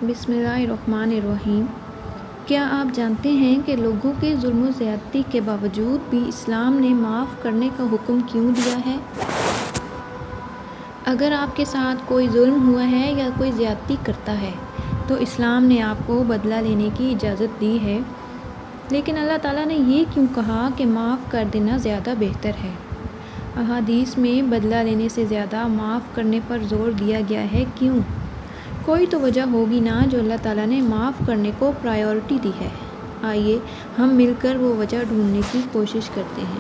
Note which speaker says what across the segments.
Speaker 1: بسم اللہ الرحمن الرحیم۔ کیا آپ جانتے ہیں کہ لوگوں کے ظلم و زیادتی کے باوجود بھی اسلام نے معاف کرنے کا حکم کیوں دیا ہے؟ اگر آپ کے ساتھ کوئی ظلم ہوا ہے یا کوئی زیادتی کرتا ہے تو اسلام نے آپ کو بدلہ لینے کی اجازت دی ہے، لیکن اللہ تعالیٰ نے یہ کیوں کہا کہ معاف کر دینا زیادہ بہتر ہے؟ احادیث میں بدلہ لینے سے زیادہ معاف کرنے پر زور دیا گیا ہے، کیوں؟ کوئی تو وجہ ہوگی نا جو اللہ تعالیٰ نے معاف کرنے کو پرائیورٹی دی ہے۔ آئیے ہم مل کر وہ وجہ ڈھونڈنے کی کوشش کرتے ہیں۔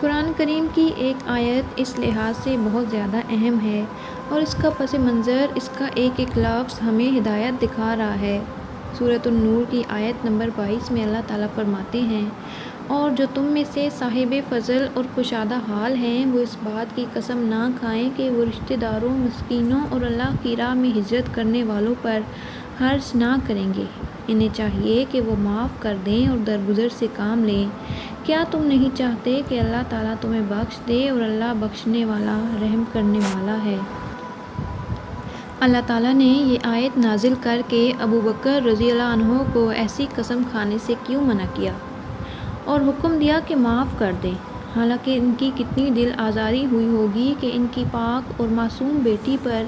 Speaker 1: قرآن کریم کی ایک آیت اس لحاظ سے بہت زیادہ اہم ہے اور اس کا پس منظر، اس کا ایک ایک لفظ ہمیں ہدایت دکھا رہا ہے۔ سورۃ النور کی آیت نمبر 22 میں اللہ تعالیٰ فرماتے ہیں، اور جو تم میں سے صاحب فضل اور کشادہ حال ہیں وہ اس بات کی قسم نہ کھائیں کہ وہ رشتہ داروں، مسکینوں اور اللہ کی راہ میں ہجرت کرنے والوں پر حرص نہ کریں گے۔ انہیں چاہیے کہ وہ معاف کر دیں اور درگزر سے کام لیں۔ کیا تم نہیں چاہتے کہ اللہ تعالیٰ تمہیں بخش دے، اور اللہ بخشنے والا، رحم کرنے والا ہے۔ اللہ تعالیٰ نے یہ آیت نازل کر کے ابو بکر رضی اللہ عنہ کو ایسی قسم کھانے سے کیوں منع کیا اور حکم دیا کہ معاف کر دیں، حالانکہ ان کی کتنی دل آزاری ہوئی ہوگی کہ ان کی پاک اور معصوم بیٹی پر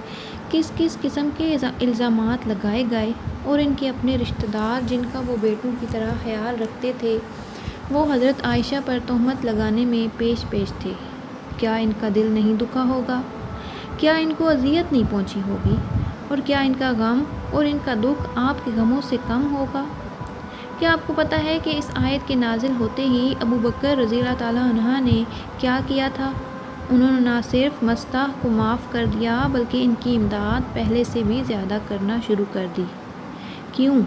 Speaker 1: کس کس قسم کے الزامات لگائے گئے، اور ان کے اپنے رشتہ دار جن کا وہ بیٹوں کی طرح خیال رکھتے تھے وہ حضرت عائشہ پر تہمت لگانے میں پیش تھے۔ کیا ان کا دل نہیں دکھا ہوگا؟ کیا ان کو اذیت نہیں پہنچی ہوگی؟ اور کیا ان کا غم اور ان کا دکھ آپ کے غموں سے کم ہوگا؟ کیا آپ کو پتہ ہے کہ اس آیت کے نازل ہوتے ہی ابو بکر رضی اللہ تعالیٰ عنہ نے کیا کیا تھا؟ انہوں نے نہ صرف مستح کو معاف کر دیا بلکہ ان کی امداد پہلے سے بھی زیادہ کرنا شروع کر دی۔ کیوں؟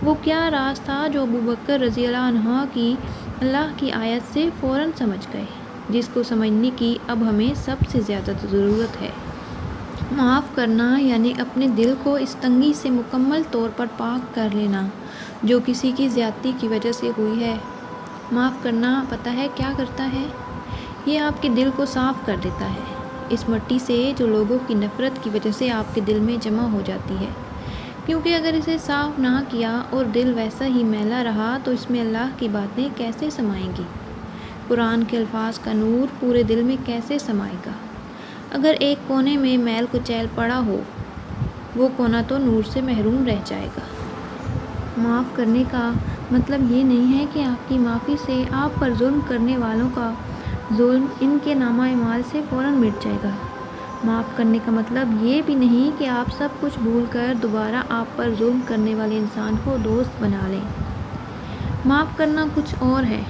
Speaker 1: وہ کیا راز تھا جو ابو بکر رضی اللہ عنہ کی اللہ کی آیت سے فوراً سمجھ گئے، جس کو سمجھنے کی اب ہمیں سب سے زیادہ ضرورت ہے؟ معاف کرنا یعنی اپنے دل کو اس تنگی سے مکمل طور پر پاک کر لینا جو کسی کی زیادتی کی وجہ سے ہوئی ہے۔ معاف کرنا پتہ ہے کیا کرتا ہے؟ یہ آپ کے دل کو صاف کر دیتا ہے، اس مٹی سے جو لوگوں کی نفرت کی وجہ سے آپ کے دل میں جمع ہو جاتی ہے، کیونکہ اگر اسے صاف نہ کیا اور دل ویسا ہی میلا رہا تو اس میں اللہ کی باتیں کیسے سمائیں گی؟ قرآن کے الفاظ کا نور پورے دل میں کیسے سمائے گا؟ اگر ایک کونے میں میل کچیل پڑا ہو، وہ کونا تو نور سے محروم رہ جائے گا۔ معاف کرنے کا مطلب یہ نہیں ہے کہ آپ کی معافی سے آپ پر ظلم کرنے والوں کا ظلم ان کے نامہ اعمال سے فوراً مٹ جائے گا۔ معاف کرنے کا مطلب یہ بھی نہیں کہ آپ سب کچھ بھول کر دوبارہ آپ پر ظلم کرنے والے انسان کو دوست بنا لیں۔ معاف کرنا کچھ اور ہے۔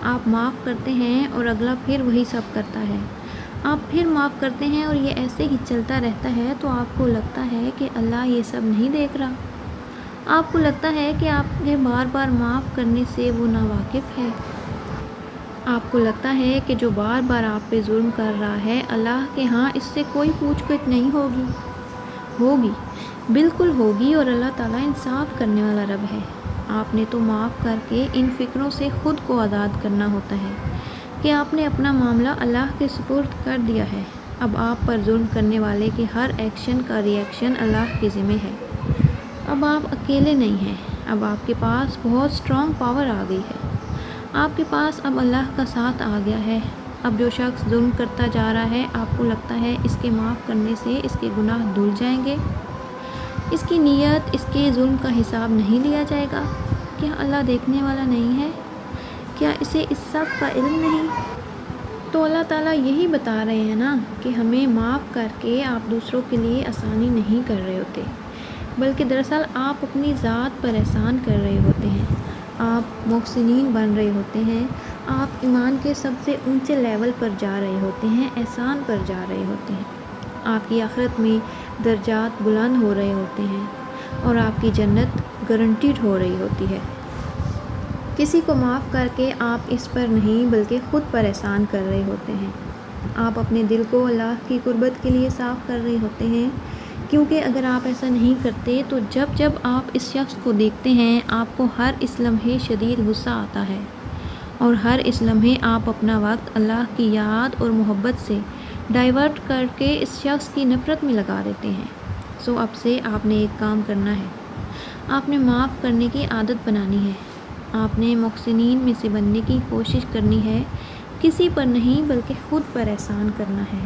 Speaker 1: آپ معاف کرتے ہیں اور اگلا پھر وہی سب کرتا ہے۔ آپ پھر معاف کرتے ہیں اور یہ ایسے ہی چلتا رہتا ہے تو آپ کو لگتا ہے کہ اللہ یہ سب نہیں دیکھ رہا۔ آپ کو لگتا ہے کہ آپ کے بار بار معاف کرنے سے وہ ناواقف ہے۔ آپ کو لگتا ہے کہ جو بار بار آپ پہ ظلم کر رہا ہے، اللہ کے ہاں اس سے کوئی پوچھ گچھ نہیں ہوگی۔ ہوگی، بالکل ہوگی، اور اللہ تعالیٰ انصاف کرنے والا رب ہے۔ آپ نے تو معاف کر کے ان فکروں سے خود کو آزاد کرنا ہوتا ہے کہ آپ نے اپنا معاملہ اللہ کے سپرد کر دیا ہے۔ اب آپ پر ظلم کرنے والے کے ہر ایکشن کا ری ایکشن اللہ کے ذمہ ہے۔ اب آپ اکیلے نہیں ہیں، اب آپ کے پاس بہت اسٹرانگ پاور آ گئی ہے۔ آپ کے پاس اب اللہ کا ساتھ آ گیا ہے۔ اب جو شخص ظلم کرتا جا رہا ہے، آپ کو لگتا ہے اس کے معاف کرنے سے اس کے گناہ دھل جائیں گے؟ اس کی نیت، اس کے ظلم کا حساب نہیں لیا جائے گا؟ کیا اللہ دیکھنے والا نہیں ہے؟ کیا اسے اس سب کا علم نہیں؟ تو اللہ تعالیٰ یہی بتا رہے ہیں نا کہ ہمیں معاف کر کے آپ دوسروں کے لیے آسانی نہیں کر رہے ہوتے، بلکہ دراصل آپ اپنی ذات پر احسان کر رہے ہوتے ہیں۔ آپ محسنین بن رہے ہوتے ہیں، آپ ایمان کے سب سے اونچے لیول پر جا رہے ہوتے ہیں، احسان پر جا رہے ہوتے ہیں۔ آپ کی آخرت میں درجات بلند ہو رہے ہوتے ہیں اور آپ کی جنت گارنٹیڈ ہو رہی ہوتی ہے۔ کسی کو معاف کر کے آپ اس پر نہیں بلکہ خود پر احسان کر رہے ہوتے ہیں۔ آپ اپنے دل کو اللہ کی قربت کے لیے صاف کر رہے ہوتے ہیں، کیونکہ اگر آپ ایسا نہیں کرتے تو جب آپ اس شخص کو دیکھتے ہیں آپ کو ہر اس لمحے شدید غصہ آتا ہے، اور ہر اس لمحے آپ اپنا وقت اللہ کی یاد اور محبت سے ڈائیورٹ کر کے اس شخص کی نفرت میں لگا دیتے ہیں۔ سو اب سے آپ نے ایک کام کرنا ہے، آپ نے معاف کرنے کی عادت بنانی ہے، آپ نے محسنین میں سے بننے کی کوشش کرنی ہے، کسی پر نہیں بلکہ خود پر احسان کرنا ہے۔